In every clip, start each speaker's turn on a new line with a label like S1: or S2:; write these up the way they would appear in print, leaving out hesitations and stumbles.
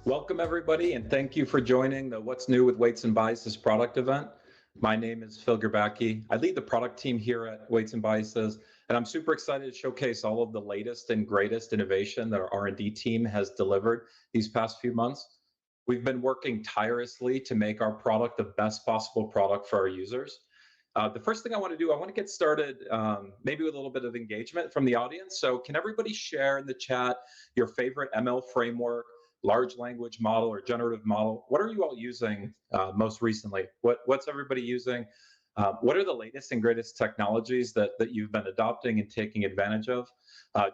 S1: Welcome, everybody, and thank you for joining the What's New with Weights and Biases product event. My name is Phil Gerbacki. I lead the product team here at Weights and Biases, and I'm super excited to showcase all of the latest and greatest innovation that our R&D team has delivered these past few months. We've been working tirelessly to make our product the best possible product for our users. The first thing I want to do, I want to get started maybe with a little bit of engagement from the audience. So can everybody share in the chat your favorite ML framework, large language model, or generative model? What are you all using most recently? What's everybody using? What are the latest and greatest technologies that you've been adopting and taking advantage of?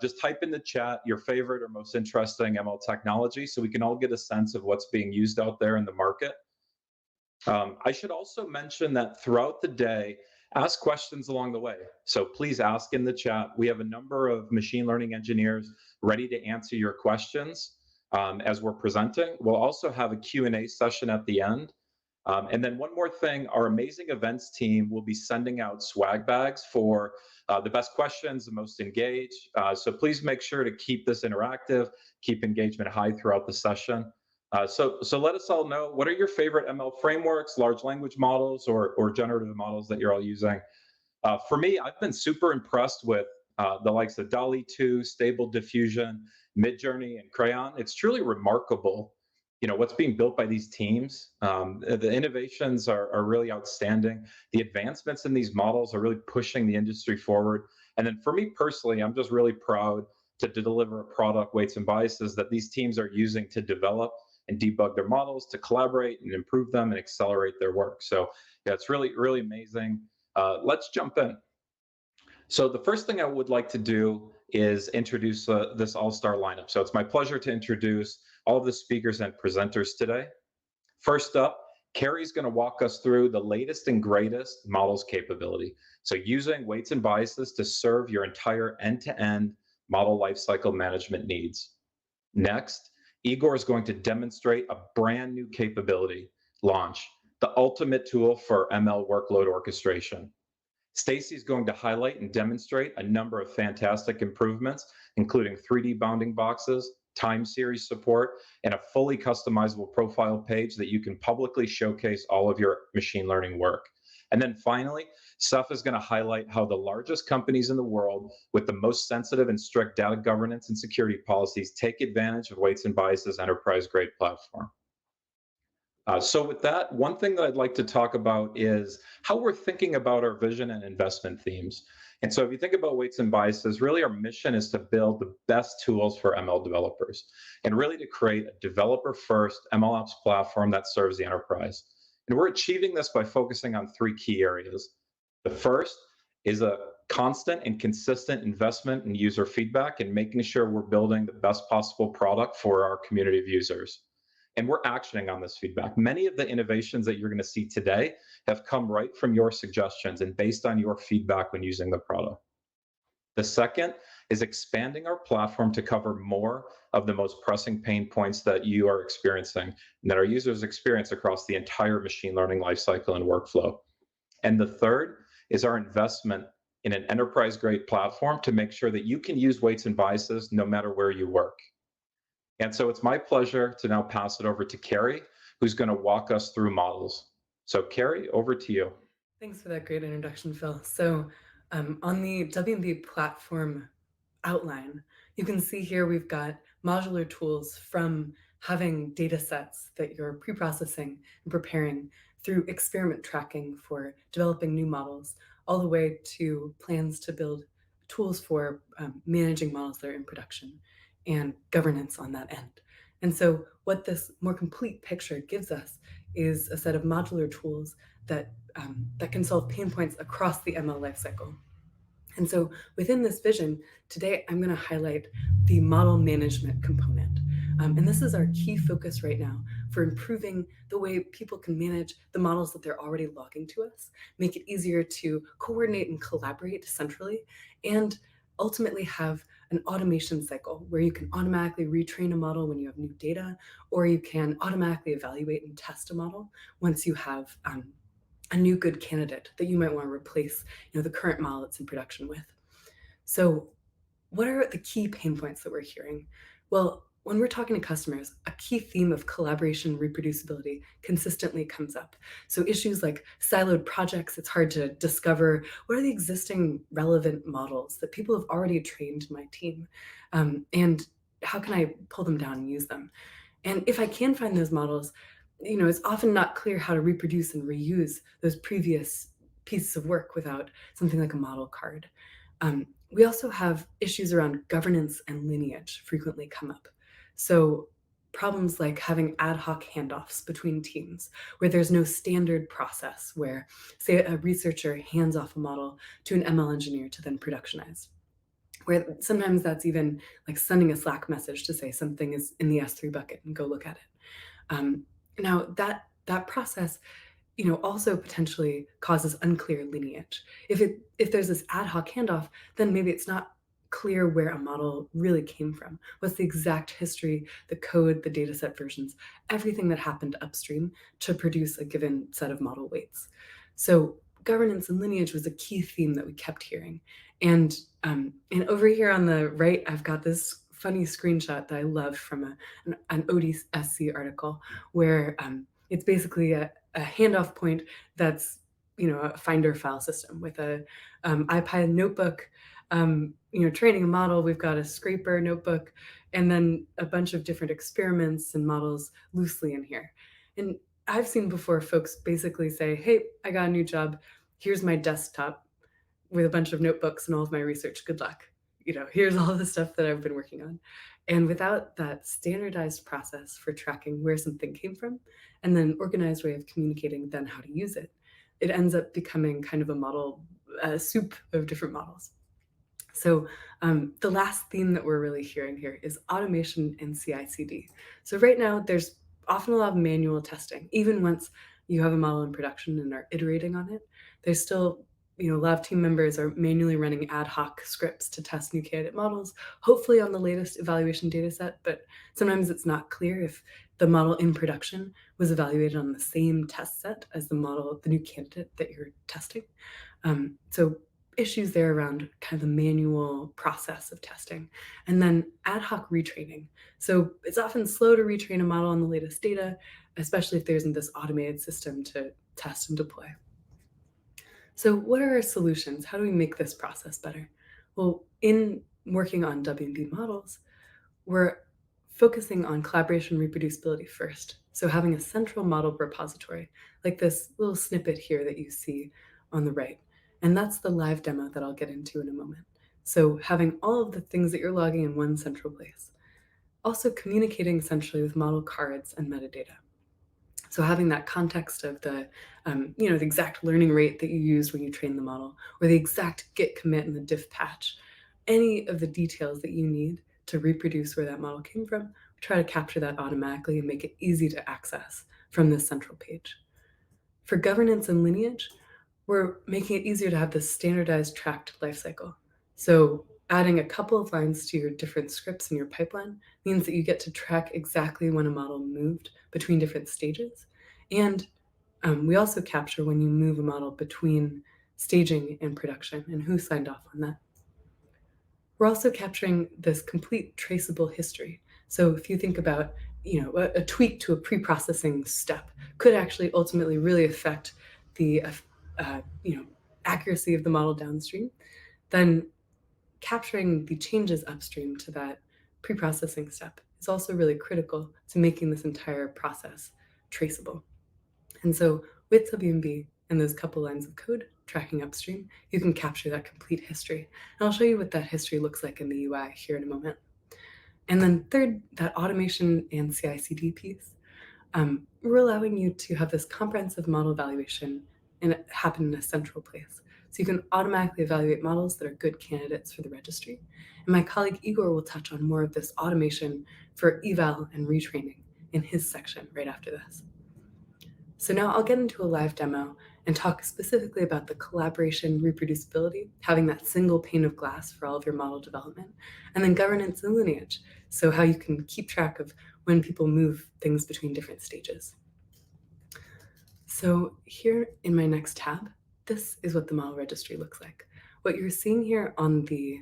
S1: Just type in the chat your favorite or most interesting ML technology so we can all get a sense of what's being used out there in the market. I should also mention that throughout the day, ask questions along the way. So please ask in the chat. We have a number of machine learning engineers ready to answer your questions as we're presenting. We'll also have a Q&A session at the end. And then one more thing, our amazing events team will be sending out swag bags for the best questions, the most engaged. So please make sure to keep this interactive, keep engagement high throughout the session. So let us all know, what are your favorite ML frameworks, large language models, or generative models that you're all using? For me, I've been super impressed with the likes of DALL-E 2, Stable Diffusion, Midjourney, and Crayon. It's truly remarkable, what's being built by these teams. The innovations are really outstanding. The advancements in these models are really pushing the industry forward. And then for me personally, I'm just really proud to deliver a product, Weights and Biases, that these teams are using to develop and debug their models, to collaborate and improve them and accelerate their work. So yeah, it's really, really amazing. Let's jump in. So the first thing I would like to do is introduce this all-star lineup. So it's my pleasure to introduce all of the speakers and presenters today. First up, Carrie's going to walk us through the latest and greatest models capability. So using Weights and Biases to serve your entire end-to-end model lifecycle management needs. Next, Igor is going to demonstrate a brand new capability, Launch, the ultimate tool for ML workload orchestration. Stacy is going to highlight and demonstrate a number of fantastic improvements, including 3D bounding boxes, time series support, and a fully customizable profile page that you can publicly showcase all of your machine learning work. And then finally, Seth is going to highlight how the largest companies in the world with the most sensitive and strict data governance and security policies take advantage of Weights and Biases enterprise-grade platform. So with that, one thing that I'd like to talk about is how we're thinking about our vision and investment themes. And so if you think about Weights and Biases, really our mission is to build the best tools for ML developers and really to create a developer-first MLOps platform that serves the enterprise. And we're achieving this by focusing on three key areas. The first is a constant and consistent investment in user feedback and making sure we're building the best possible product for our community of users. And we're actioning on this feedback. Many of the innovations that you're going to see today have come right from your suggestions and based on your feedback when using the product. The second is expanding our platform to cover more of the most pressing pain points that you are experiencing and that our users experience across the entire machine learning lifecycle and workflow. And the third is our investment in an enterprise-grade platform to make sure that you can use Weights and Biases no matter where you work. And so it's my pleasure to now pass it over to Carrie, who's going to walk us through models. So Carrie, over to you.
S2: Thanks for that great introduction, Phil. So on the WMB platform outline, you can see here we've got modular tools from having data sets that you're pre-processing and preparing through experiment tracking for developing new models, all the way to plans to build tools for managing models that are in production and governance on that end. And so what this more complete picture gives us is a set of modular tools that can solve pain points across the ML lifecycle. And so within this vision, today I'm going to highlight the model management component. And this is our key focus right now for improving the way people can manage the models that they're already logging to us, make it easier to coordinate and collaborate centrally, and ultimately have an automation cycle where you can automatically retrain a model when you have new data, or you can automatically evaluate and test a model once you have a new good candidate that you might want to replace the current model that's in production with. So what are the key pain points that we're hearing? Well, when we're talking to customers, a key theme of collaboration reproducibility consistently comes up. So issues like siloed projects, it's hard to discover what are the existing relevant models that people have already trained my team, and how can I pull them down and use them? And if I can find those models, it's often not clear how to reproduce and reuse those previous pieces of work without something like a model card. We also have issues around governance and lineage frequently come up. So problems like having ad hoc handoffs between teams where there's no standard process where, say, a researcher hands off a model to an ML engineer to then productionize, where sometimes that's even like sending a Slack message to say something is in the S3 bucket and go look at it. Now that process, also potentially causes unclear lineage. If there's this ad hoc handoff, then maybe it's not clear where a model really came from. What's the exact history, the code, the dataset versions, everything that happened upstream to produce a given set of model weights. So governance and lineage was a key theme that we kept hearing. And over here on the right, I've got this funny screenshot that I love from an ODSC article where it's basically a handoff point that's a Finder file system with a IPy notebook, training a model. We've got a scraper notebook, and then a bunch of different experiments and models loosely in here. And I've seen before folks basically say, "Hey, I got a new job. Here's my desktop with a bunch of notebooks and all of my research. Good luck. Here's all the stuff that I've been working on." And without that standardized process for tracking where something came from, and then organized way of communicating then how to use it, it ends up becoming kind of a model, soup of different models. So the last theme that we're really hearing here is automation and CI/CD. So right now, there's often a lot of manual testing. Even once you have a model in production and are iterating on it, there's still a lot of team members are manually running ad hoc scripts to test new candidate models, hopefully on the latest evaluation data set, but sometimes it's not clear if the model in production was evaluated on the same test set as the new candidate that you're testing. So issues there around kind of the manual process of testing. And then ad hoc retraining. So it's often slow to retrain a model on the latest data, especially if there isn't this automated system to test and deploy. So what are our solutions? How do we make this process better? Well, in working on W&B models, we're focusing on collaboration reproducibility first. So having a central model repository, like this little snippet here that you see on the right. And that's the live demo that I'll get into in a moment. So having all of the things that you're logging in one central place. Also communicating centrally with model cards and metadata. So having that context of the exact learning rate that you used when you train the model, or the exact git commit and the diff patch, any of the details that you need to reproduce where that model came from, we try to capture that automatically and make it easy to access from this central page. For governance and lineage, we're making it easier to have this standardized tracked lifecycle. So adding a couple of lines to your different scripts in your pipeline means that you get to track exactly when a model moved between different stages. And we also capture when you move a model between staging and production and who signed off on that. We're also capturing this complete traceable history. So if you think about, a tweak to a pre-processing step could actually ultimately really affect the, accuracy of the model downstream, then capturing the changes upstream to that pre-processing step is also really critical to making this entire process traceable. And so with WMB and those couple lines of code tracking upstream, you can capture that complete history. And I'll show you what that history looks like in the UI here in a moment. And then third, that automation and CI/CD piece. We're allowing you to have this comprehensive model evaluation and it happen in a central place. So you can automatically evaluate models that are good candidates for the registry. And my colleague Igor will touch on more of this automation for eval and retraining in his section right after this. So now I'll get into a live demo and talk specifically about the collaboration reproducibility, having that single pane of glass for all of your model development, and then governance and lineage, so how you can keep track of when people move things between different stages. So here in my next tab, this is what the model registry looks like. What you're seeing here on the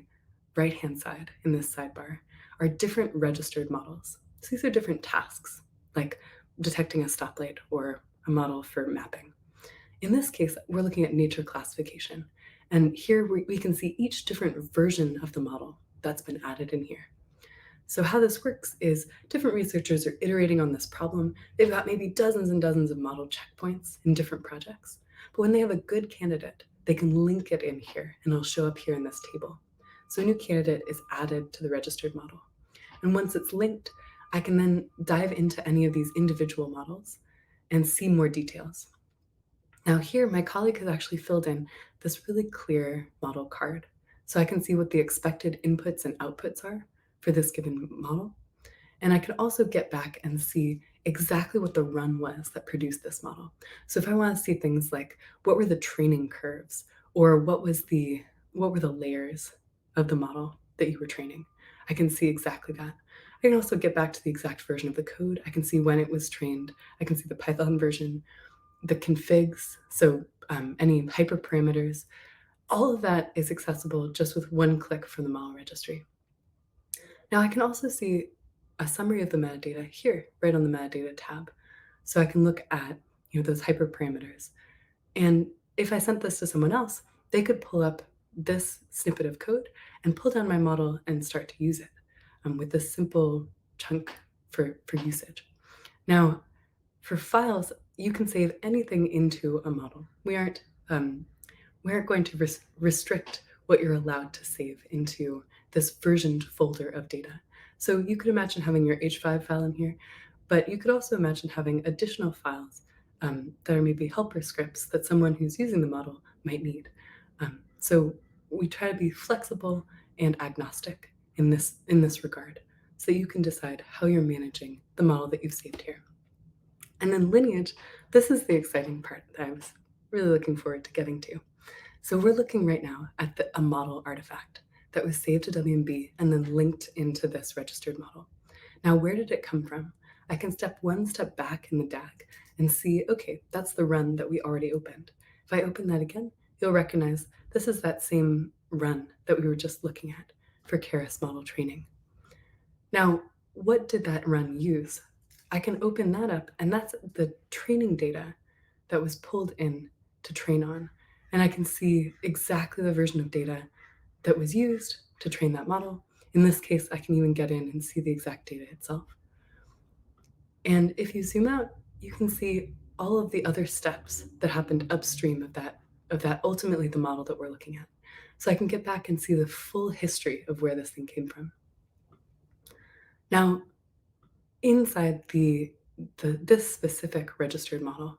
S2: right-hand side in this sidebar are different registered models. So these are different tasks, like detecting a stoplight or a model for mapping. In this case, we're looking at nature classification. And here we can see each different version of the model that's been added in here. So how this works is different researchers are iterating on this problem. They've got maybe dozens and dozens of model checkpoints in different projects. But when they have a good candidate, they can link it in here and it'll show up here in this table. So a new candidate is added to the registered model. And once it's linked, I can then dive into any of these individual models and see more details. Now here, my colleague has actually filled in this really clear model card. So I can see what the expected inputs and outputs are for this given model. And I can also get back and see exactly what the run was that produced this model. So if I want to see things like what were the training curves or what were the layers of the model that you were training, I can see exactly that. I can also get back to the exact version of the code. I can see when it was trained. I can see the Python version, the configs, so any hyperparameters. All of that is accessible just with one click from the model registry. Now I can also see a summary of the metadata here, right on the metadata tab. So I can look at those hyperparameters. And if I sent this to someone else, they could pull up this snippet of code and pull down my model and start to use it with this simple chunk for usage. Now, for files, you can save anything into a model. We aren't going to restrict what you're allowed to save into this versioned folder of data. So you could imagine having your H5 file in here, but you could also imagine having additional files that are maybe helper scripts that someone who's using the model might need. So we try to be flexible and agnostic in this regard, so you can decide how you're managing the model that you've saved here. And then lineage, this is the exciting part that I was really looking forward to getting to. So we're looking right now at a model artifact that was saved to WMB and then linked into this registered model. Now, where did it come from? I can step one step back in the DAG and see, okay, that's the run that we already opened. If I open that again, you'll recognize this is that same run that we were just looking at for Keras model training. Now, what did that run use? I can open that up, and that's the training data that was pulled in to train on. And I can see exactly the version of data that was used to train that model. In this case, I can even get in and see the exact data itself. And if you zoom out, you can see all of the other steps that happened upstream of that ultimately the model that we're looking at. So I can get back and see the full history of where this thing came from. Now, inside this specific registered model,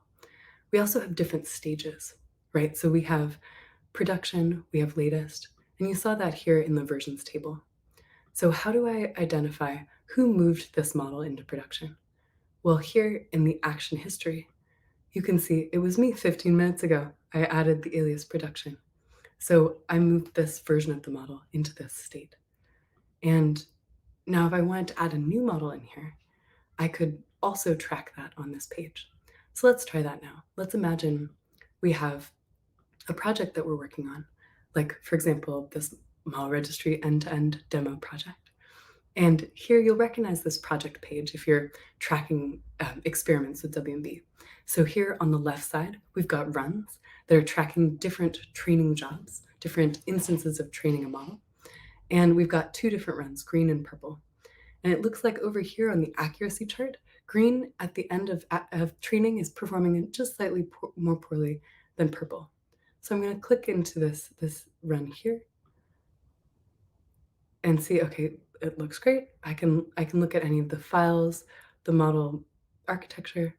S2: we also have different stages, right? So we have production, we have latest, and you saw that here in the versions table. So how do I identify who moved this model into production? Well, here in the action history, you can see it was me 15 minutes ago. I added the alias production. So I moved this version of the model into this state. And now if I wanted to add a new model in here, I could also track that on this page. So let's try that now. Let's imagine we have a project that we're working on, like, for example, this model registry end-to-end demo project. And here you'll recognize this project page if you're tracking experiments with WMB. So here on the left side, we've got runs that are tracking different training jobs, different instances of training a model. And we've got two different runs, green and purple. And it looks like over here on the accuracy chart, green at the end of training is performing just slightly more poorly than purple. So I'm going to click into this run here and see, okay, it looks great. I can look at any of the files, the model architecture,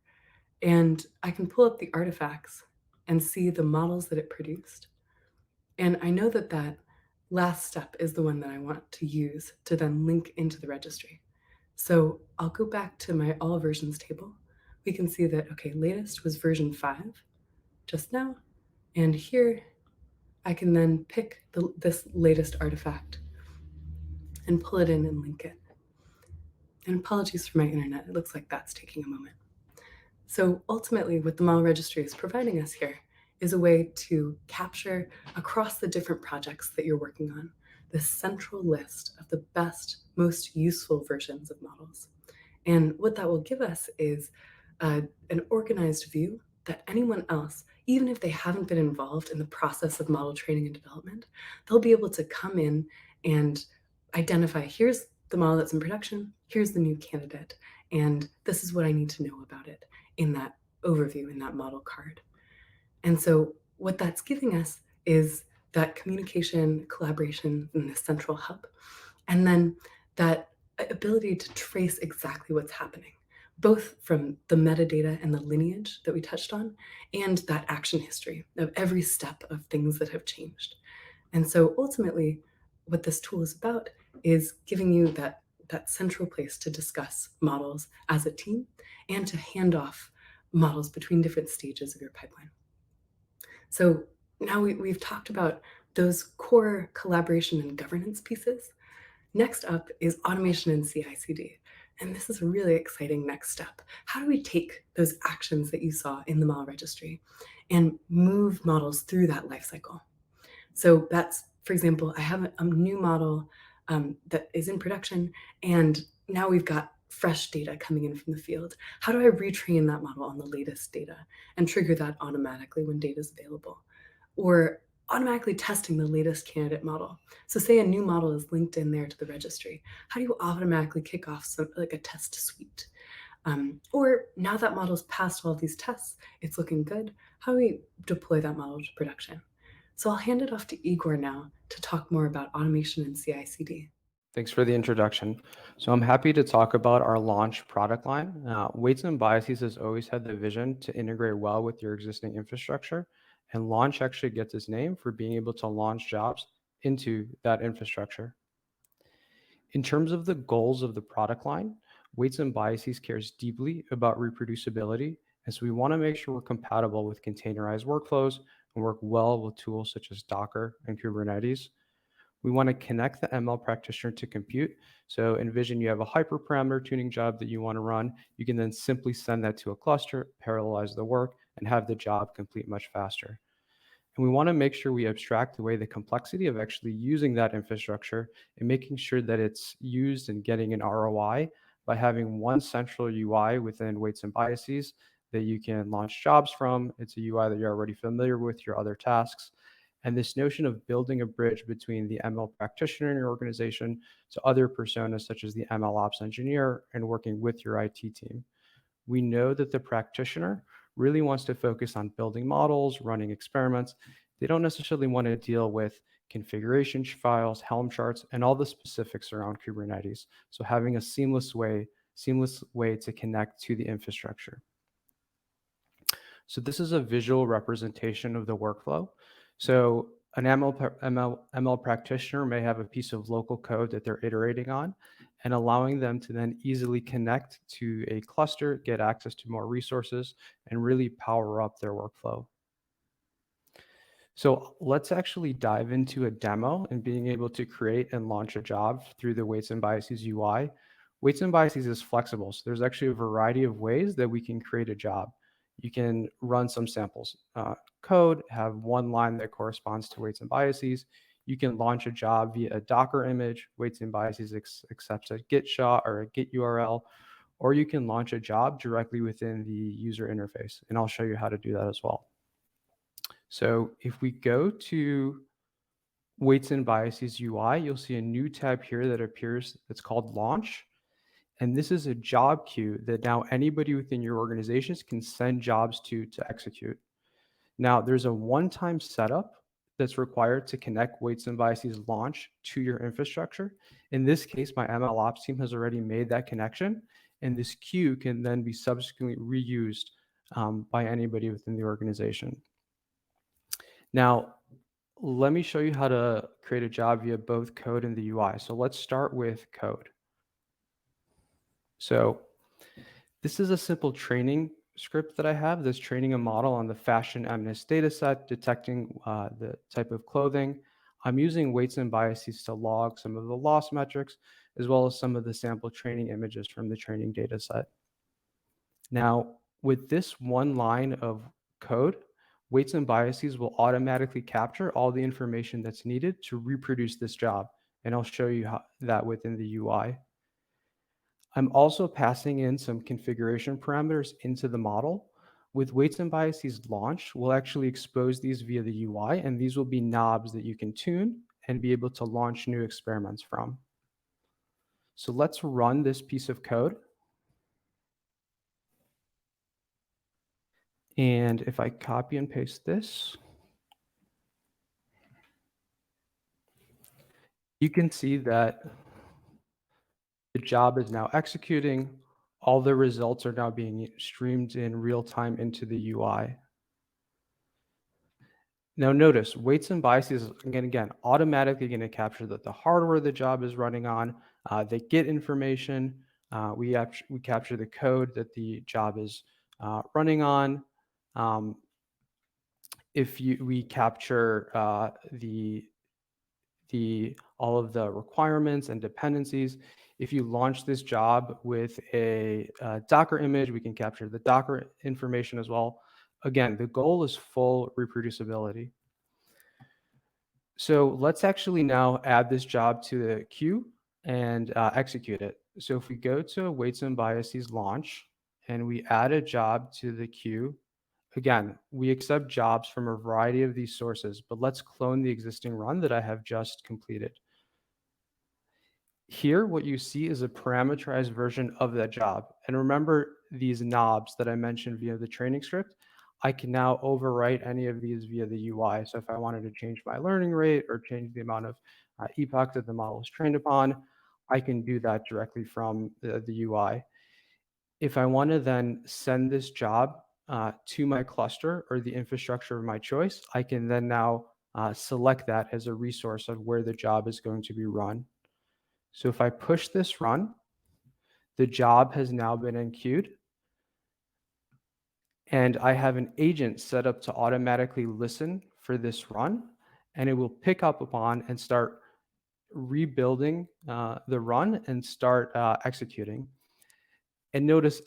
S2: and I can pull up the artifacts and see the models that it produced. And I know that that last step is the one that I want to use to then link into the registry. So I'll go back to my all versions table. We can see that, okay, latest was version 5 just now. And here I can then pick this latest artifact and pull it in and link it. And apologies for my internet. It looks like that's taking a moment. So ultimately, what the model registry is providing us here is a way to capture across the different projects that you're working on, this central list of the best, most useful versions of models. And what that will give us is an organized view that anyone else, even if they haven't been involved in the process of model training and development, they'll be able to come in and identify, here's the model that's in production, here's the new candidate, and this is what I need to know about it in that overview, in that model card. And so what that's giving us is that communication, collaboration in the central hub, and then that ability to trace exactly what's happening, both from the metadata and the lineage that we touched on, and that action history of every step of things that have changed. And so ultimately, what this tool is about is giving you that central place to discuss models as a team and to hand off models between different stages of your pipeline. So now we've talked about those core collaboration and governance pieces. Next up is automation and CI/CD. And this is a really exciting next step. How do we take those actions that you saw in the model registry and move models through that life cycle? So that's, for example, I have a new model that is in production, and now we've got fresh data coming in from the field. How do I retrain that model on the latest data and trigger that automatically when data is available? Or automatically testing the latest candidate model. So say a new model is linked in there to the registry. How do you automatically kick off like a test suite? Or now that model's passed all of these tests, it's looking good. How do we deploy that model to production? So I'll hand it off to Igor now to talk more about automation and CI/CD.
S3: Thanks for the introduction. So I'm happy to talk about our launch product line. Weights and Biases has always had the vision to integrate well with your existing infrastructure, and launch actually gets its name for being able to launch jobs into that infrastructure. In terms of the goals of the product line, Weights and Biases cares deeply about reproducibility, and so we want to make sure we're compatible with containerized workflows and work well with tools such as Docker and Kubernetes. We want to connect the ML practitioner to compute. So envision you have a hyperparameter tuning job that you want to run. You can then simply send that to a cluster, parallelize the work, and have the job complete much faster. And we want to make sure we abstract away the complexity of actually using that infrastructure and making sure that it's used and getting an ROI by having one central UI within Weights and Biases that you can launch jobs from. It's a UI that you're already familiar with your other tasks. And this notion of building a bridge between the ML practitioner in your organization to other personas, such as the ML ops engineer, and working with your IT team. We know that the practitioner really wants to focus on building models, running experiments. They don't necessarily want to deal with configuration files, Helm charts, and all the specifics around Kubernetes. So having a seamless way to connect to the infrastructure. So this is a visual representation of the workflow. So an ML practitioner may have a piece of local code that they're iterating on, and allowing them to then easily connect to a cluster, get access to more resources, and really power up their workflow. So let's actually dive into a demo and being able to create and launch a job through the Weights and Biases UI. Weights and Biases is flexible, so there's actually a variety of ways that we can create a job. You can run some samples code, have one line that corresponds to Weights and Biases. You can launch a job via a Docker image. Weights and Biases accepts a Git shot or a Git URL, or you can launch a job directly within the user interface. And I'll show you how to do that as well. So if we go to Weights and Biases UI, you'll see a new tab here that appears that's called Launch. And this is a job queue that now anybody within your organizations can send jobs to execute. Now, there's a one-time setup that's required to connect Weights and Biases launch to your infrastructure. In this case, my ML ops team has already made that connection, and this queue can then be subsequently reused by anybody within the organization. Now, let me show you how to create a job via both code and the UI. So let's start with code. So this is a simple training script that I have that's training a model on the fashion MNIST data set, detecting the type of clothing. I'm using Weights and Biases to log some of the loss metrics, as well as some of the sample training images from the training data set. Now, with this one line of code, Weights and Biases will automatically capture all the information that's needed to reproduce this job. and I'll show you that within the UI. I'm also passing in some configuration parameters into the model. With weights and biases launched, we'll actually expose these via the UI, and these will be knobs that you can tune and be able to launch new experiments from. So let's run this piece of code. And if I copy and paste this, you can see that the job is now executing. All the results are now being streamed in real time into the UI. Now notice, weights and biases, again, automatically going to capture that the hardware the job is running on. They get information. We capture the code that the job is running on. We capture all of the requirements and dependencies. If you launch this job with a Docker image, we can capture the Docker information as well. Again, the goal is full reproducibility. So let's actually now add this job to the queue and execute it. So if we go to weights and biases launch and we add a job to the queue, again, we accept jobs from a variety of these sources, but let's clone the existing run that I have just completed. Here, what you see is a parameterized version of that job. And remember these knobs that I mentioned via the training script? I can now overwrite any of these via the UI. So if I wanted to change my learning rate or change the amount of epoch that the model is trained upon, I can do that directly from the UI. If I want to then send this job to my cluster or the infrastructure of my choice, I can then now select that as a resource of where the job is going to be run. So if I push this run, the job has now been enqueued. And I have an agent set up to automatically listen for this run, and it will pick up upon and start rebuilding the run and start executing. And notice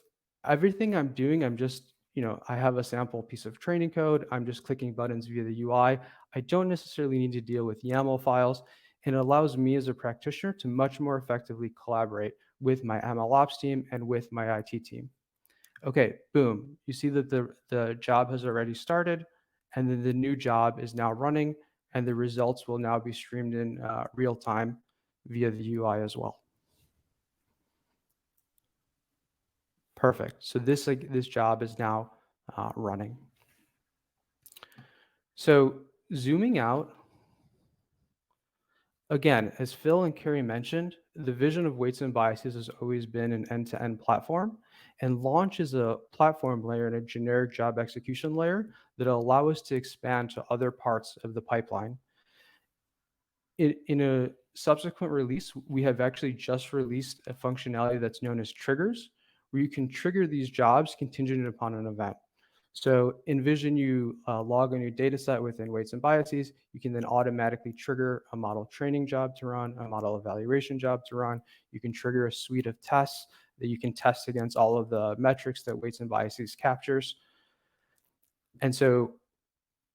S3: everything I'm doing, I have a sample piece of training code. I'm just clicking buttons via the UI. I don't necessarily need to deal with YAML files. And it allows me as a practitioner to much more effectively collaborate with my MLOps team and with my IT team. Okay, boom. You see that the job has already started, and then the new job is now running, and the results will now be streamed in real time via the UI as well. Perfect. So this job is now running. So zooming out, again, as Phil and Carrie mentioned, the vision of weights and biases has always been an end-to-end platform, and launch is a platform layer and a generic job execution layer that will allow us to expand to other parts of the pipeline. In a subsequent release, we have actually just released a functionality that's known as triggers, where you can trigger these jobs contingent upon an event. So envision you log a new data set within weights and biases. You can then automatically trigger a model training job to run, a model evaluation job to run. You can trigger a suite of tests that you can test against all of the metrics that weights and biases captures. And so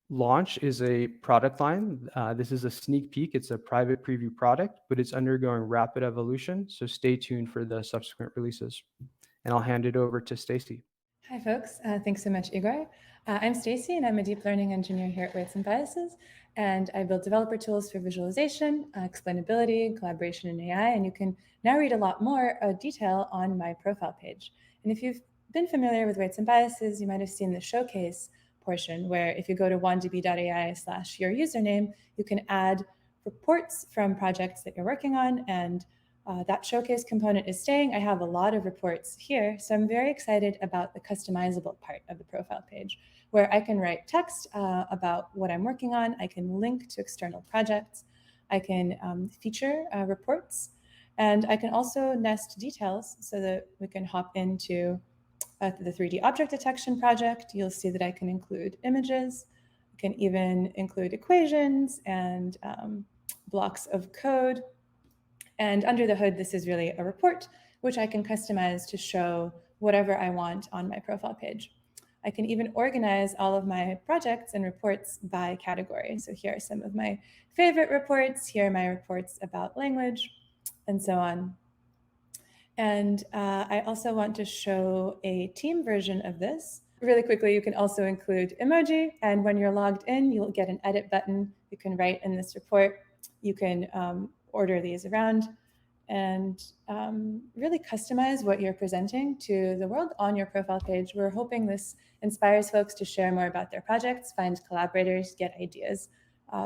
S3: launch is a product line. This is a sneak peek. It's a private preview product, but it's undergoing rapid evolution. So stay tuned for the subsequent releases. And I'll hand it over to Stacy.
S4: Hi, folks. Thanks so much, Igor. I'm Stacy, and I'm a deep learning engineer here at Weights and Biases. And I build developer tools for visualization, explainability, collaboration, and AI. And you can now read a lot more detail on my profile page. And if you've been familiar with Weights and Biases, you might have seen the showcase portion where if you go to wandb.ai/your username, you can add reports from projects that you're working on, and that showcase component is staying. I have a lot of reports here, so I'm very excited about the customizable part of the profile page, where I can write text about what I'm working on. I can link to external projects. I can feature reports, and I can also nest details so that we can hop into the 3D object detection project. You'll see that I can include images. I can even include equations and blocks of code. And under the hood, this is really a report, which I can customize to show whatever I want on my profile page. I can even organize all of my projects and reports by category. So here are some of my favorite reports. Here are my reports about language, and so on. And I also want to show a team version of this. Really quickly, you can also include emoji. And when you're logged in, you'll get an edit button. You can write in this report. You can order these around and really customize what you're presenting to the world on your profile page. We're hoping this inspires folks to share more about their projects, find collaborators, get ideas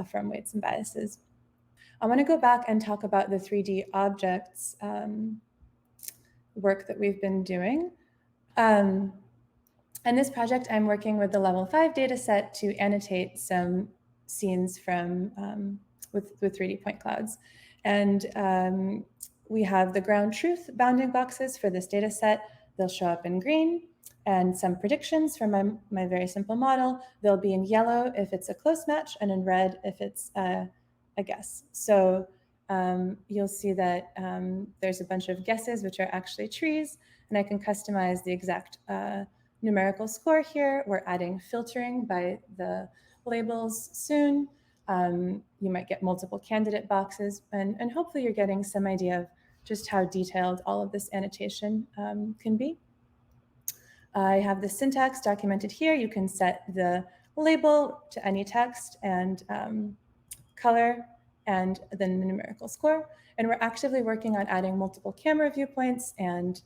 S4: from Weights and Biases. I want to go back and talk about the 3D objects work that we've been doing. In this project, I'm working with the level 5 data set to annotate some scenes from with 3D point clouds. And we have the ground truth bounding boxes for this data set. They'll show up in green, and some predictions from my very simple model. They'll be in yellow if it's a close match, and in red if it's a guess. So you'll see that there's a bunch of guesses, which are actually trees, and I can customize the exact numerical score here. We're adding filtering by the labels soon. You might get multiple candidate boxes, and hopefully you're getting some idea of just how detailed all of this annotation can be. I have the syntax documented here. You can set the label to any text and color and then the numerical score. And we're actively working on adding multiple camera viewpoints and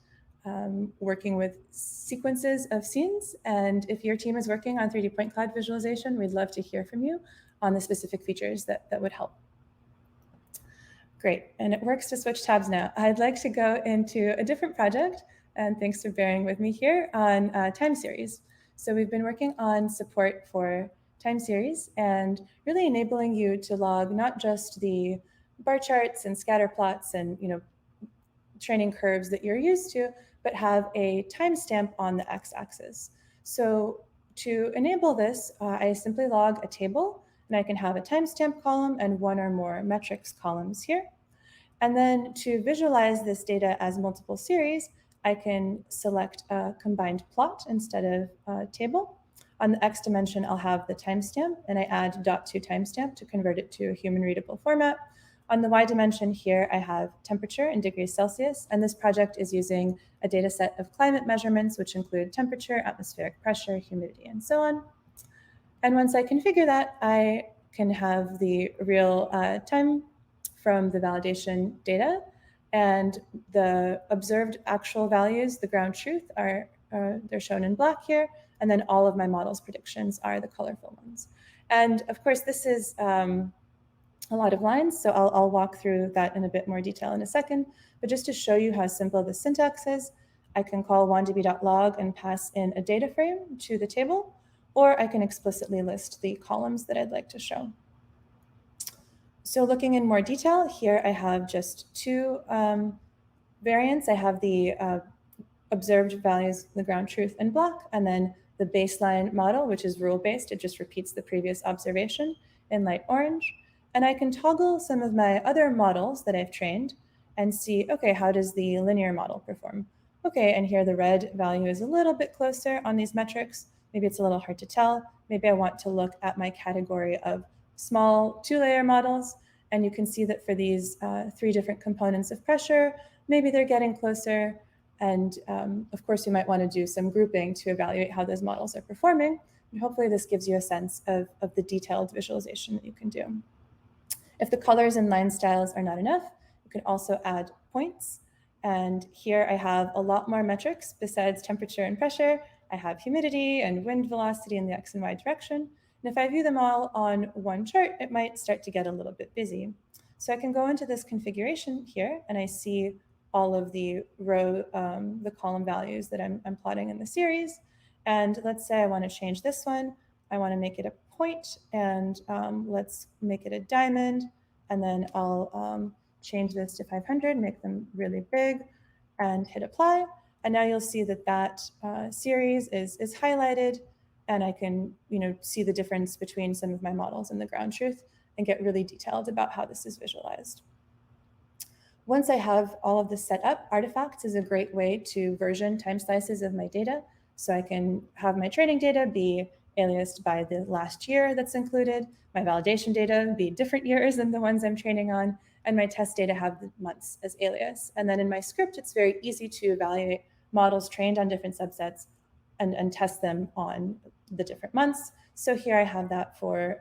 S4: working with sequences of scenes. And if your team is working on 3D point cloud visualization, we'd love to hear from you on the specific features that would help. Great, and it works to switch tabs now. I'd like to go into a different project, and thanks for bearing with me here, on time series. So we've been working on support for time series and really enabling you to log not just the bar charts and scatter plots and training curves that you're used to, but have a timestamp on the x-axis. So to enable this, I simply log a table, and I can have a timestamp column and one or more metrics columns here. And then to visualize this data as multiple series, I can select a combined plot instead of a table. On the x dimension, I'll have the timestamp, and I add .to timestamp to convert it to a human readable format. On the y dimension here, I have temperature in degrees Celsius, and this project is using a data set of climate measurements, which include temperature, atmospheric pressure, humidity, and so on. And once I configure that, I can have the real time from the validation data, and the observed actual values, the ground truth, are they're shown in black here, and then all of my model's predictions are the colorful ones. And of course, this is a lot of lines, so I'll walk through that in a bit more detail in a second. But just to show you how simple the syntax is, I can call wandb.log and pass in a data frame to the table, or I can explicitly list the columns that I'd like to show. So looking in more detail, here I have just two variants. I have the observed values, the ground truth in black, and then the baseline model, which is rule-based. It just repeats the previous observation in light orange. And I can toggle some of my other models that I've trained and see, okay, how does the linear model perform? Okay, and here the red value is a little bit closer on these metrics. Maybe it's a little hard to tell. Maybe I want to look at my category of small 2-layer models, and you can see that for these 3 different components of pressure, maybe they're getting closer. And of course, you might want to do some grouping to evaluate how those models are performing. And hopefully this gives you a sense of the detailed visualization that you can do. If the colors and line styles are not enough, you can also add points. And here I have a lot more metrics besides temperature and pressure. I have humidity and wind velocity in the X and Y direction. And if I view them all on one chart, it might start to get a little bit busy. So I can go into this configuration here, and I see all of the the column values that I'm plotting in the series. And let's say I want to change this one. I want to make it a point, and let's make it a diamond. And then I'll change this to 500, make them really big, and hit apply. And now you'll see that that series is highlighted, and I can see the difference between some of my models and the ground truth and get really detailed about how this is visualized. Once I have all of this set up, artifacts is a great way to version time slices of my data. So I can have my training data be aliased by the last year that's included, my validation data be different years than the ones I'm training on, and my test data have the months as alias. And then in my script, it's very easy to evaluate models trained on different subsets and test them on the different months. So here I have that for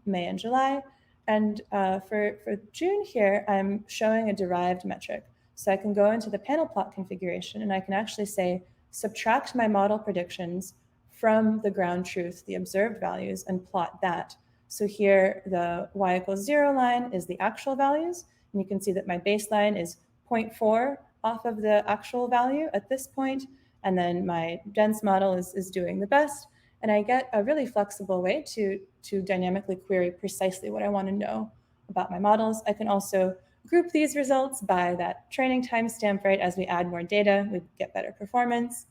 S4: May and July. And for June here, I'm showing a derived metric. So I can go into the panel plot configuration and I can actually say, subtract my model predictions from the ground truth, the observed values, and plot that. So here the y=0 line is the actual values. And you can see that my baseline is 0.4 off of the actual value at this point. And then my dense model is doing the best. And I get a really flexible way to dynamically query precisely what I want to know about my models. I can also group these results by that training timestamp, right? As we add more data, we get better performance.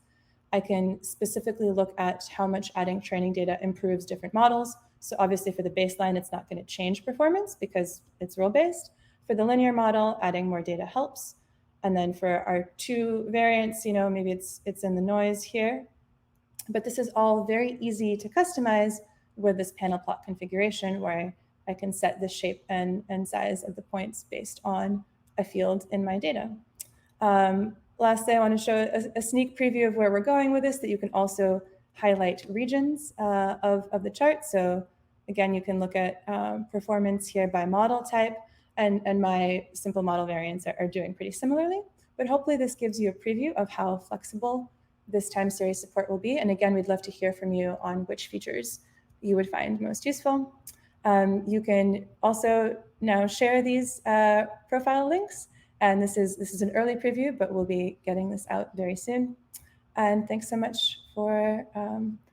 S4: I can specifically look at how much adding training data improves different models. So obviously for the baseline, it's not going to change performance because it's rule-based. For the linear model, adding more data helps. And then for our two variants, maybe it's in the noise here. But this is all very easy to customize with this panel plot configuration where I can set the shape and size of the points based on a field in my data. Lastly, I want to show a sneak preview of where we're going with this, that you can also highlight regions of the chart. So again, you can look at performance here by model type, and my simple model variants are doing pretty similarly. But hopefully this gives you a preview of how flexible this time series support will be. And again, we'd love to hear from you on which features you would find most useful. You can also now share these profile links. And this is an early preview, but we'll be getting this out very soon. And thanks so much for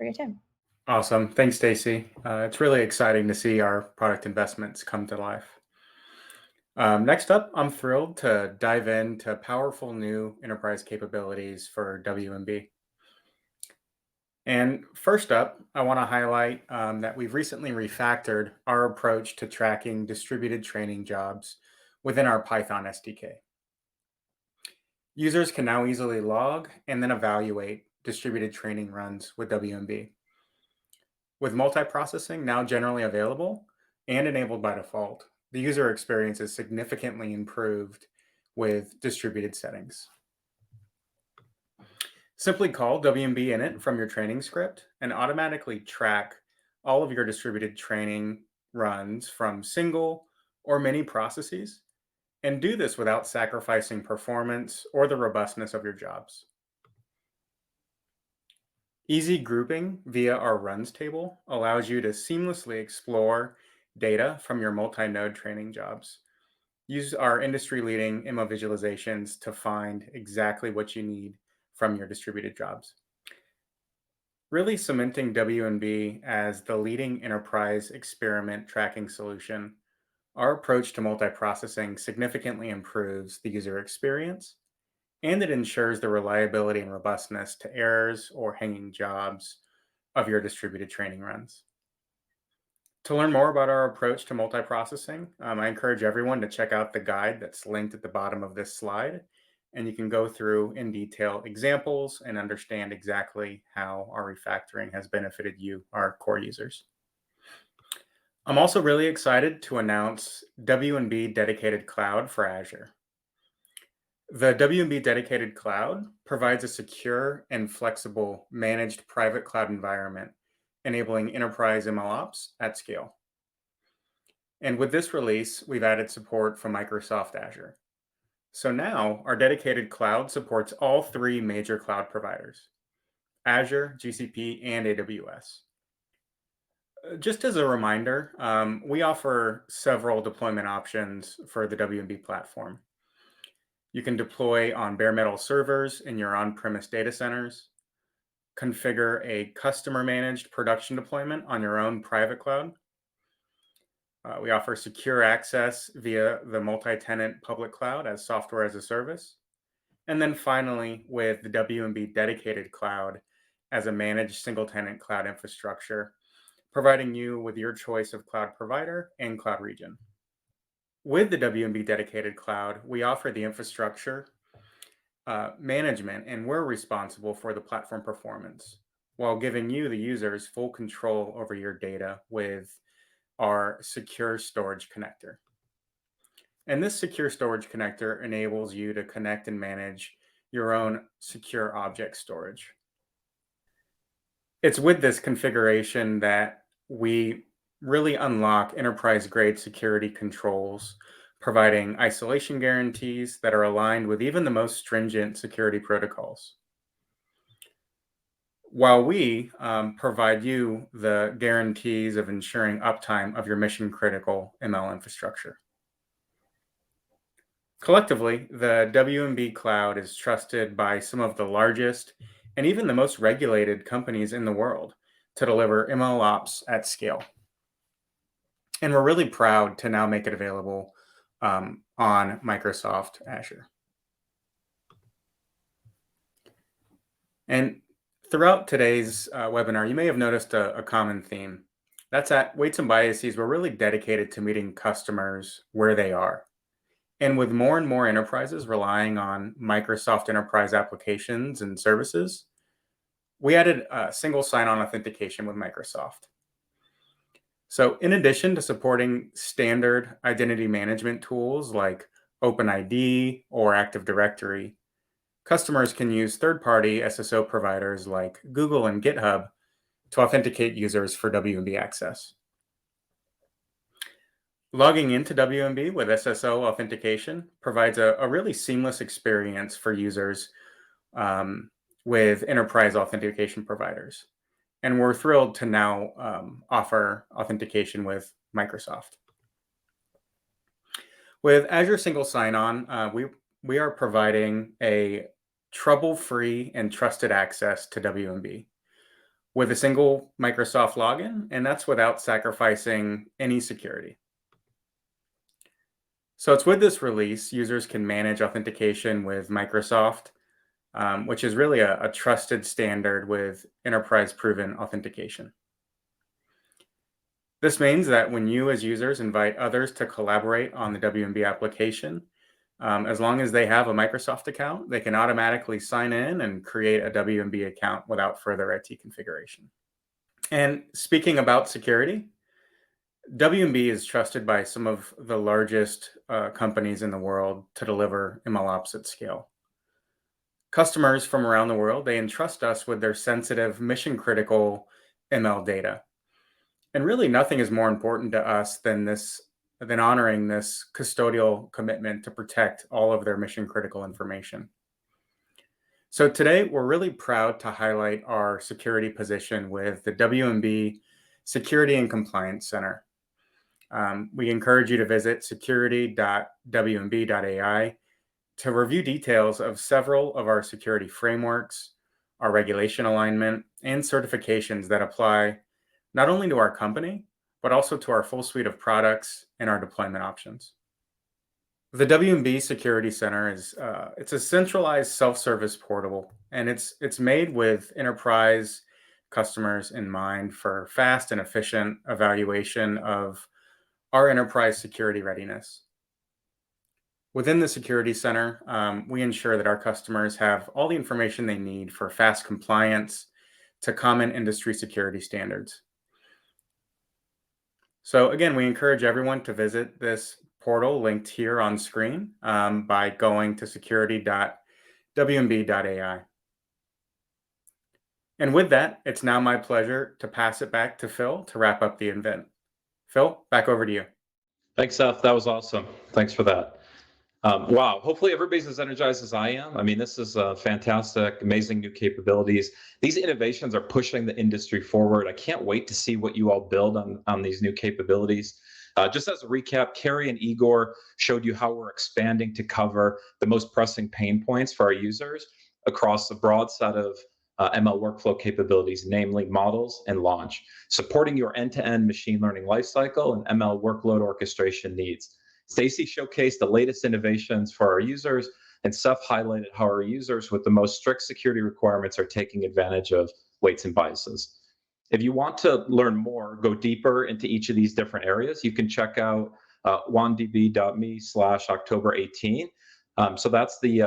S4: your time.
S5: Awesome. Thanks, Stacy. It's really exciting to see our product investments come to life. Next up, I'm thrilled to dive into powerful new enterprise capabilities for WMB. And first up, I want to highlight that we've recently refactored our approach to tracking distributed training jobs within our Python SDK. Users can now easily log and then evaluate distributed training runs with WMB. With multiprocessing now generally available and enabled by default, the user experience is significantly improved with distributed settings. Simply call WMB init from your training script and automatically track all of your distributed training runs from single or many processes, and do this without sacrificing performance or the robustness of your jobs. Easy grouping via our runs table allows you to seamlessly explore data from your multi-node training jobs. Use our industry-leading IMO visualizations to find exactly what you need from your distributed jobs. Really cementing WMB as the leading enterprise experiment tracking solution, our approach to multiprocessing significantly improves the user experience, and it ensures the reliability and robustness to errors or hanging jobs of your distributed training runs. To learn more about our approach to multiprocessing, I encourage everyone to check out the guide that's linked at the bottom of this slide, and you can go through in detail examples and understand exactly how our refactoring has benefited you, our core users. I'm also really excited to announce WMB Dedicated Cloud for Azure. The WMB Dedicated Cloud provides a secure and flexible managed private cloud environment, enabling enterprise MLOps at scale. And with this release, we've added support from Microsoft Azure. So now our dedicated cloud supports all three major cloud providers, Azure, GCP, and AWS. Just as a reminder, we offer several deployment options for the WMB platform. You can deploy on bare metal servers in your on-premise data centers, configure a customer-managed production deployment on your own private cloud. We offer secure access via the multi-tenant public cloud as software as a service. And then finally, with the WMB Dedicated Cloud as a managed single-tenant cloud infrastructure, providing you with your choice of cloud provider and cloud region. With the WMB Dedicated Cloud, we offer the infrastructure management, and we're responsible for the platform performance. while giving you, the users, full control over your data with our secure storage connector. And this secure storage connector enables you to connect and manage your own secure object storage. It's with this configuration that we really unlock enterprise-grade security controls, providing isolation guarantees that are aligned with even the most stringent security protocols. While we provide you the guarantees of ensuring uptime of your mission-critical ML infrastructure. Collectively, the WMB cloud is trusted by some of the largest and even the most regulated companies in the world to deliver ML ops at scale. And we're really proud to now make it available on Microsoft Azure. And throughout today's webinar, you may have noticed a common theme. That's at Weights and Biases, we're really dedicated to meeting customers where they are. And with more and more enterprises relying on Microsoft enterprise applications and services, we added a single sign-on authentication with Microsoft. So in addition to supporting standard identity management tools like OpenID or Active Directory, customers can use third-party SSO providers like Google and GitHub to authenticate users for WMB access. Logging into WMB with SSO authentication provides a really seamless experience for users with enterprise authentication providers. And we're thrilled to now offer authentication with Microsoft. With Azure Single Sign-On, we are providing a trouble-free and trusted access to WMB with a single Microsoft login, and that's without sacrificing any security. So it's with this release, users can manage authentication with Microsoft, which is really a trusted standard with enterprise-proven authentication. This means that when you as users invite others to collaborate on the WMB application, as long as they have a Microsoft account, they can automatically sign in and create a WMB account without further IT configuration. And speaking about security, WMB is trusted by some of the largest companies in the world to deliver MLOps at scale. Customers from around the world, they entrust us with their sensitive, mission-critical ML data. And really nothing is more important to us than honoring this custodial commitment to protect all of their mission-critical information. So today, we're really proud to highlight our security position with the WMB Security and Compliance Center. We encourage you to visit security.wmb.ai to review details of several of our security frameworks, our regulation alignment, and certifications that apply not only to our company, but also to our full suite of products and our deployment options. The WMB Security Center it's a centralized self-service portal, and it's made with enterprise customers in mind for fast and efficient evaluation of our enterprise security readiness. Within the Security Center, we ensure that our customers have all the information they need for fast compliance to common industry security standards. So again, we encourage everyone to visit this portal linked here on screen by going to security.wmb.ai. And with that, it's now my pleasure to pass it back to Phil to wrap up the event. Phil, back over to you.
S1: Thanks, Seth. That was awesome. Thanks for that. Wow. Hopefully everybody's as energized as I am. I mean, this is fantastic, amazing new capabilities. These innovations are pushing the industry forward. I can't wait to see what you all build on these new capabilities. Just as a recap, Carrie and Igor showed you how we're expanding to cover the most pressing pain points for our users across a broad set of ML workflow capabilities, namely models and launch, supporting your end-to-end machine learning lifecycle and ML workload orchestration needs. Stacy showcased the latest innovations for our users, and Seth highlighted how our users with the most strict security requirements are taking advantage of weights and biases. If you want to learn more, go deeper into each of these different areas, you can check out wandb.me/October 18. So that's the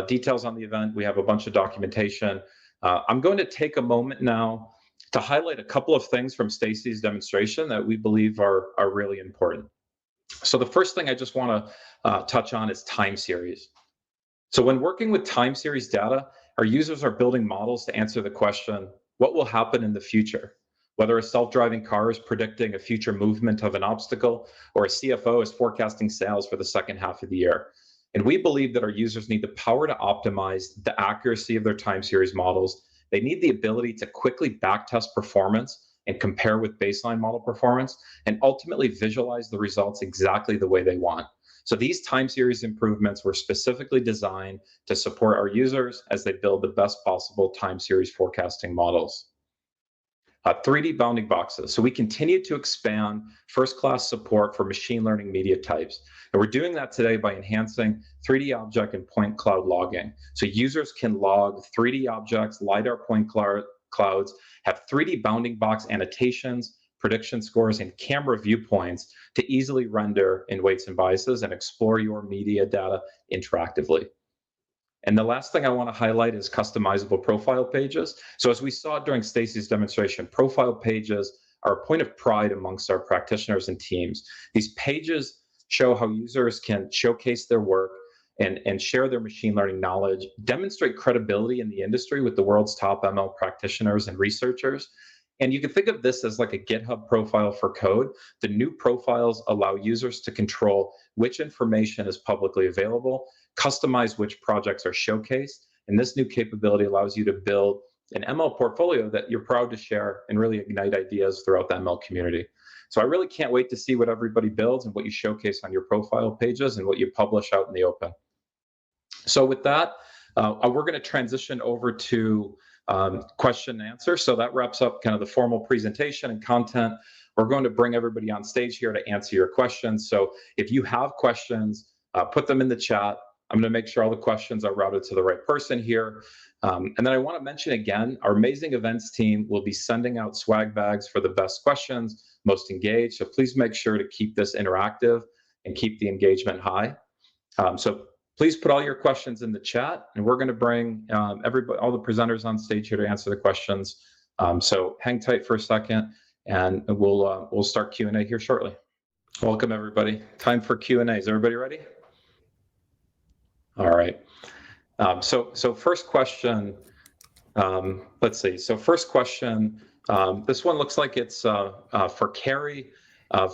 S1: details on the event. We have a bunch of documentation I'm going to take a moment now to highlight a couple of things from Stacy's demonstration that we believe are really important. So the first thing I just want to touch on is time series. So when working with time series data, our users are building models to answer the question, what will happen in the future? Whether a self-driving car is predicting a future movement of an obstacle, or a CFO is forecasting sales for the second half of the year. And we believe that our users need the power to optimize the accuracy of their time series models. They need the ability to quickly backtest performance and compare with baseline model performance, and ultimately visualize the results exactly the way they want. So these time series improvements were specifically designed to support our users as they build the best possible time series forecasting models. 3D bounding boxes. So we continue to expand first-class support for machine learning media types. And we're doing that today by enhancing 3D object and point cloud logging. So users can log 3D objects, LiDAR point clouds, have 3D bounding box annotations, prediction scores, and camera viewpoints to easily render in weights and biases and explore your media data interactively. And the last thing I want to highlight is customizable profile pages. So as we saw during Stacy's demonstration, profile pages are a point of pride amongst our practitioners and teams. These pages show how users can showcase their work and share their machine learning knowledge, demonstrate credibility in the industry with the world's top ML practitioners and researchers. And you can think of this as like a GitHub profile for code. The new profiles allow users to control which information is publicly available, customize which projects are showcased, and this new capability allows you to build an ML portfolio that you're proud to share and really ignite ideas throughout the ML community. So I really can't wait to see what everybody builds and what you showcase on your profile pages and what you publish out in the open. So with that, we're going to transition over to question and answer. So that wraps up kind of the formal presentation and content. We're going to bring everybody on stage here to answer your questions. So if you have questions, put them in the chat. I'm going to make sure all the questions are routed to the right person here. And then I want to mention again, our amazing events team will be sending out swag bags for the best questions, most engaged. So please make sure to keep this interactive and keep the engagement high. So please put all your questions in the chat, and we're going to bring everybody, all the presenters on stage here to answer the questions. So hang tight for a second, and we'll start Q&A here shortly. Welcome, everybody. Time for Q&A. Is everybody ready? All right. So first question, let's see. So first question, this one looks like it's for Carrie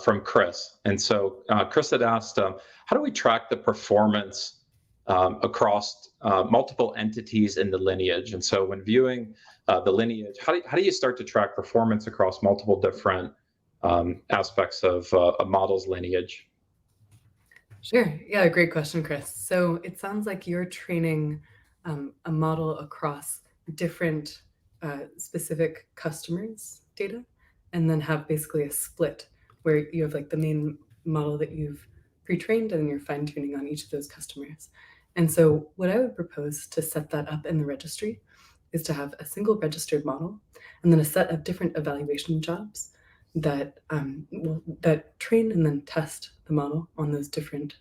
S1: from Chris. And so Chris had asked, how do we track the performance across multiple entities in the lineage? And so when viewing the lineage, how do you start to track performance across multiple different aspects of a model's lineage?
S2: Sure. Yeah, great question, Chris. So it sounds like you're training a model across different specific customers' data, and then have basically a split where you have like the main model that you've pre-trained and you're fine-tuning on each of those customers. And so what I would propose to set that up in the registry is to have a single registered model and then a set of different evaluation jobs that that train and then test the model on those different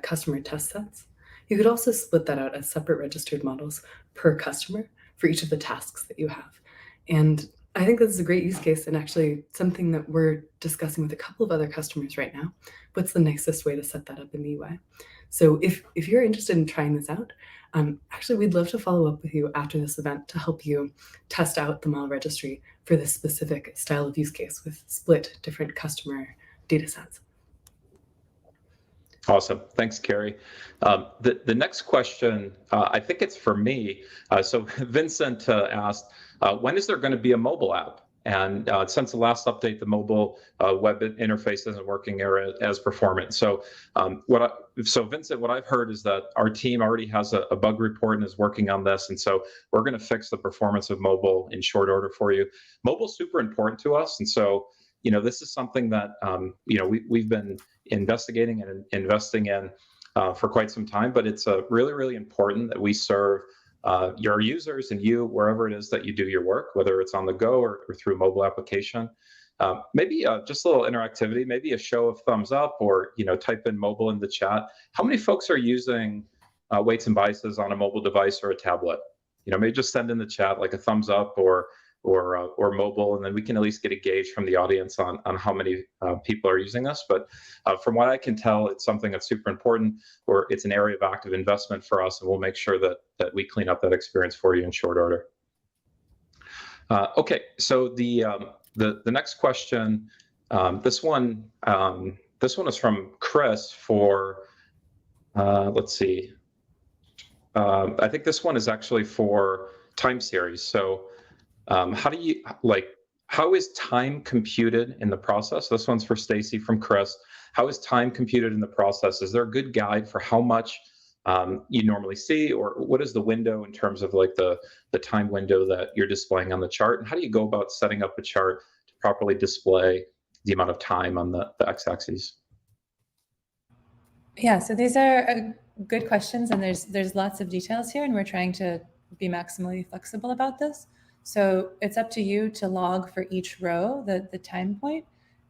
S2: customer test sets. You could also split that out as separate registered models per customer for each of the tasks that you have. And I think this is a great use case, and actually something that we're discussing with a couple of other customers right now. What's the nicest way to set that up in the UI? So if you're interested in trying this out, actually we'd love to follow up with you after this event to help you test out the model registry for this specific style of use case with split different customer data sets.
S1: Awesome. Thanks, Carrie. The next question, I think it's for me. So Vincent asked, when is there going to be a mobile app? And since the last update, the mobile web interface isn't working as performant. So Vincent, what I've heard is that our team already has a bug report and is working on this. And so we're going to fix the performance of mobile in short order for you. Mobile's super important to us. And so, this is something that, we've been investigating and investing in for quite some time, but it's really, really important that we serve your users and you wherever it is that you do your work, whether it's on the go or through mobile application. Maybe just a little interactivity, maybe a show of thumbs up, or type in mobile in the chat. How many folks are using weights and biases on a mobile device or a tablet? maybe just send in the chat like a thumbs up or mobile, and then we can at least get a gauge from the audience on how many people are using this. But from what I can tell, it's something that's super important, or it's an area of active investment for us, and we'll make sure that we clean up that experience for you in short order. Okay, so the next question, this one is from Chris for let's see. I think this one is actually for time series. So how is time computed in the process? This one's for Stacy from Chris. How is time computed in the process? Is there a good guide for how much you normally see, or what is the window in terms of like the time window that you're displaying on the chart? And how do you go about setting up a chart to properly display the amount of time on the x-axis?
S4: Yeah, so these are good questions, and there's lots of details here, and we're trying to be maximally flexible about this. So it's up to you to log for each row the time point,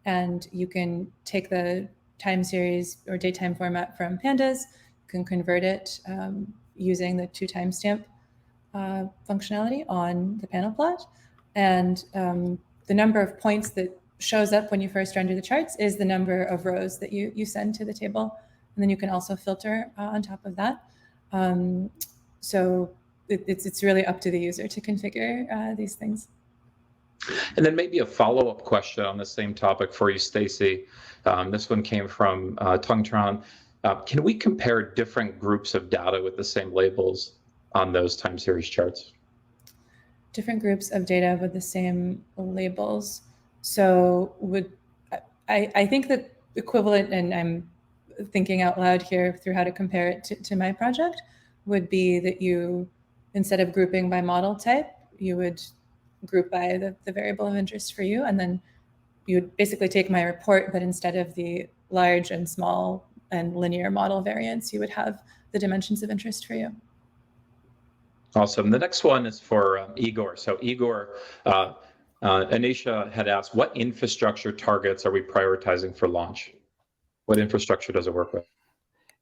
S4: and you can take the time series or datetime format from Pandas, you can convert it using the to timestamp functionality on the panel plot, and the number of points that shows up when you first render the charts is the number of rows that you send to the table. And then you can also filter on top of that. So it's really up to the user to configure these things.
S1: And then maybe a follow-up question on the same topic for you, Stacy. This one came from Tung Tran. Can we compare different groups of data with the same labels on those time series charts?
S4: Different groups of data with the same labels. So I think the equivalent, and I'm thinking out loud here through how to compare it to my project, would be that you, instead of grouping by model type, you would group by the variable of interest for you. And then you would basically take my report, but instead of the large and small and linear model variants, you would have the dimensions of interest for you.
S1: Awesome. The next one is for Igor. So Igor, Anisha had asked, what infrastructure targets are we prioritizing for launch? What infrastructure does it work with?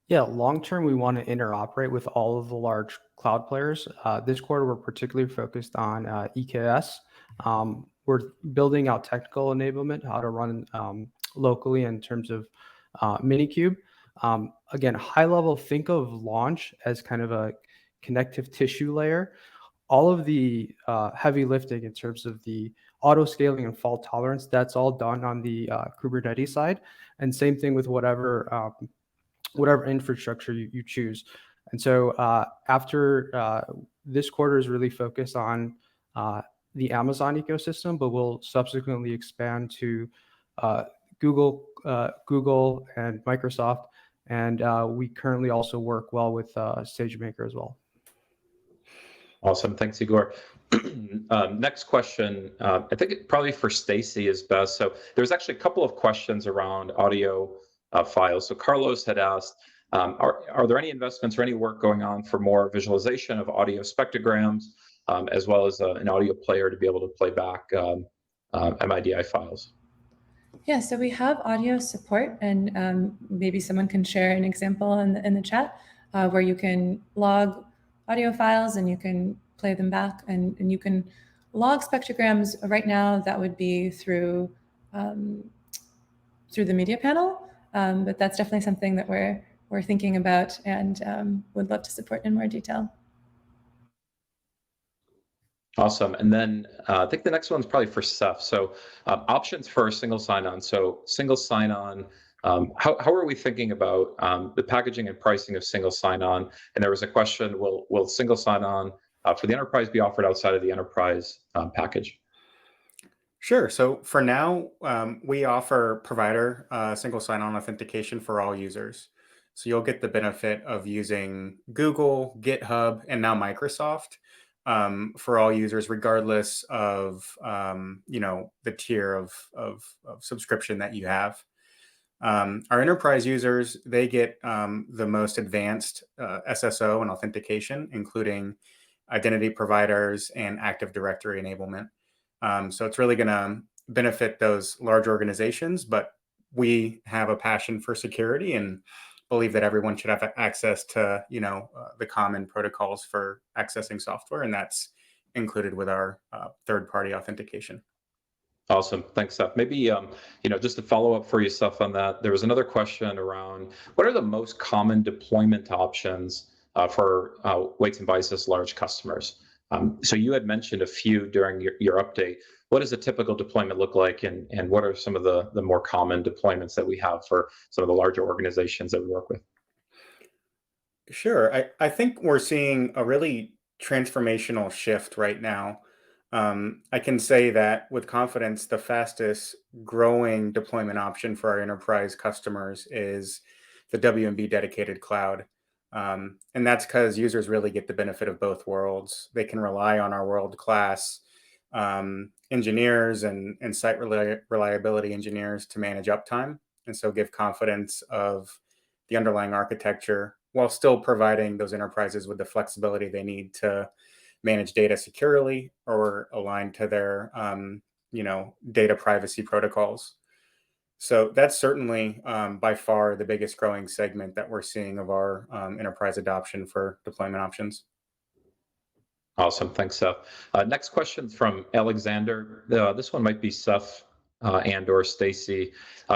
S3: Yeah, long term, we want to interoperate with all of the large cloud players. This quarter, we're particularly focused on EKS. We're building out technical enablement, how to run locally in terms of Minikube. Again, high level, think of launch as kind of a connective tissue layer. All of the heavy lifting in terms of the auto scaling and fault tolerance, that's all done on the Kubernetes side. And same thing with whatever infrastructure you choose. And so after this quarter is really focused on the Amazon ecosystem, but we'll subsequently expand to Google and Microsoft. And we currently also work well with SageMaker as well.
S1: Awesome. Thanks, Igor. Next question, I think probably for Stacy is best. So there's actually a couple of questions around audio files. So Carlos had asked, are there any investments or any work going on for more visualization of audio spectrograms, as well as an audio player to be able to play back MIDI files?
S4: Yeah, so we have audio support, and maybe someone can share an example in the chat where you can log audio files and you can play them back, and you can log spectrograms. Right now, that would be through the media panel, but that's definitely something that we're thinking about and would love to support in more detail.
S1: Awesome. And then I think the next one's probably for Seth. So options for single sign-on. So single sign-on, how are we thinking about the packaging and pricing of single sign-on? And there was a question, will single sign-on for the enterprise be offered outside of the enterprise package?
S5: Sure. So for now, we offer provider single sign-on authentication for all users. So you'll get the benefit of using Google, GitHub, and now Microsoft for all users, regardless of the tier of subscription that you have. Our enterprise users, they get the most advanced SSO and authentication, including identity providers and Active Directory enablement. So it's really going to benefit those large organizations, but we have a passion for security and believe that everyone should have access to, the common protocols for accessing software, and that's included with our third-party authentication.
S1: Awesome. Thanks, Seth. Maybe, just to follow up for you, Seth, on that, there was another question around what are the most common deployment options for Weights and Biases large customers? So you had mentioned a few during your update. What does a typical deployment look like, and what are some of the more common deployments that we have for some of the larger organizations that we work with?
S5: Sure. I think we're seeing a really transformational shift right now. I can say that with confidence, the fastest growing deployment option for our enterprise customers is the WMB dedicated cloud. And that's because users really get the benefit of both worlds. They can rely on our world-class engineers and site reliability engineers to manage uptime, and so give confidence of the underlying architecture while still providing those enterprises with the flexibility they need to manage data securely or align to their data privacy protocols. So that's certainly by far the biggest growing segment that we're seeing of our enterprise adoption for deployment options.
S1: Awesome. Thanks, Seth. Next question from Alexander. This one might be Seth and/or Stacy.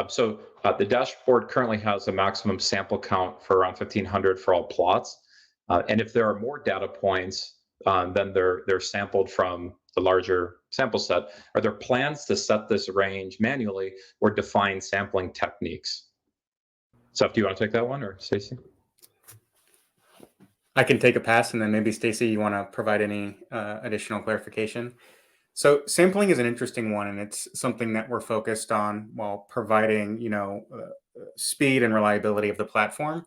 S1: So the dashboard currently has a maximum sample count for around 1,500 for all plots. And if there are more data points, then they're sampled from the larger sample set. Are there plans to set this range manually or define sampling techniques? Seth, do you want to take that one, or Stacy?
S5: I can take a pass, and then maybe Stacy, you want to provide any additional clarification? So sampling is an interesting one, and it's something that we're focused on while providing, speed and reliability of the platform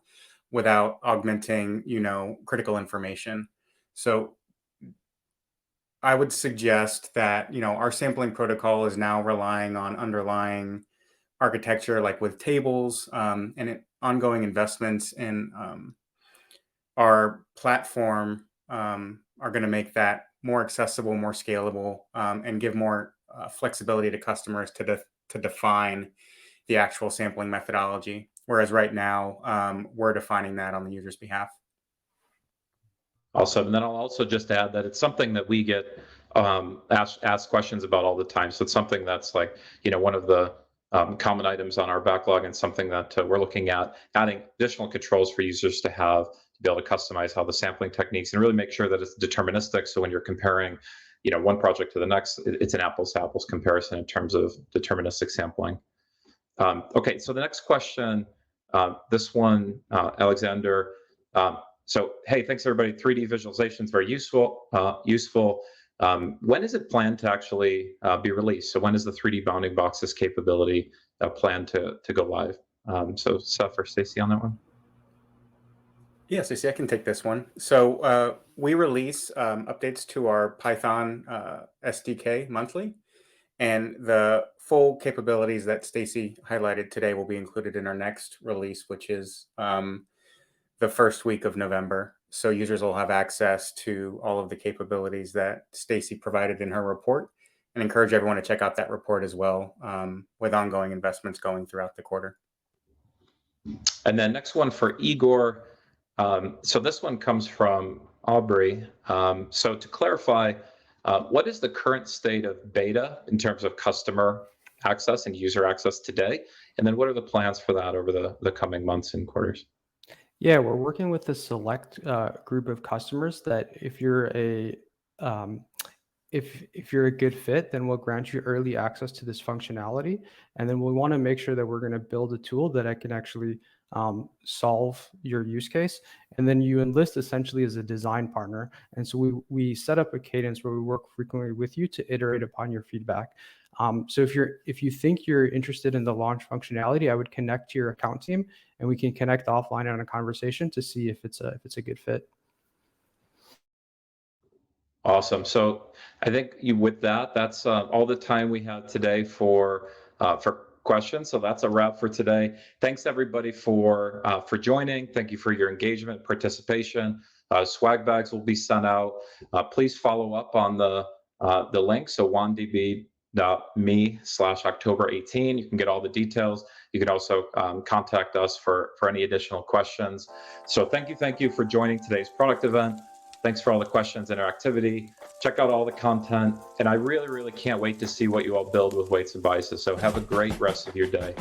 S5: without augmenting, critical information. So I would suggest that, our sampling protocol is now relying on underlying architecture, like with tables, and ongoing investments in our platform are going to make that more accessible, more scalable, and give more flexibility to customers to define the actual sampling methodology. Whereas right now, we're defining that on the user's behalf.
S1: Awesome. And then I'll also just add that it's something that we get asked questions about all the time. So it's something that's like, one of the common items on our backlog, and something that we're looking at adding additional controls for users to have to be able to customize how the sampling techniques and really make sure that it's deterministic. So when you're comparing, one project to the next, it's an apples to apples comparison in terms of deterministic sampling. Okay, so the next question, this one, Alexander. So, hey, thanks everybody. 3D visualization is very useful. When is it planned to actually be released? So when is the 3D bounding boxes capability planned to go live? So Seth or Stacy on that one?
S5: Yeah, Stacey, I can take this one. So we release updates to our Python SDK monthly, and the full capabilities that Stacy highlighted today will be included in our next release, which is the first week of November. So users will have access to all of the capabilities that Stacy provided in her report, and encourage everyone to check out that report as well, with ongoing investments going throughout the quarter.
S1: And then next one for Igor. So this one comes from Aubrey. So to clarify, what is the current state of beta in terms of customer access and user access today? And then what are the plans for that over the coming months and quarters?
S3: Yeah, we're working with a select group of customers that if you're a if you're a good fit, then we'll grant you early access to this functionality. And then we want to make sure that we're going to build a tool that I can actually solve your use case. And then you enlist essentially as a design partner. And so we set up a cadence where we work frequently with you to iterate upon your feedback. So if you think you're interested in the launch functionality, I would connect to your account team, and we can connect offline on a conversation to see if it's a good fit.
S1: Awesome. So I think with that's all the time we have today for questions. So that's a wrap for today. Thanks everybody for joining. Thank you for your engagement, participation. Swag bags will be sent out. Please follow up on the link. So weights.me/October 18. You can get all the details. You can also contact us for any additional questions. So thank you for joining today's product event. Thanks for all the questions and interactivity. Check out all the content. And I really, really can't wait to see what you all build with Weights and Biases. So have a great rest of your day.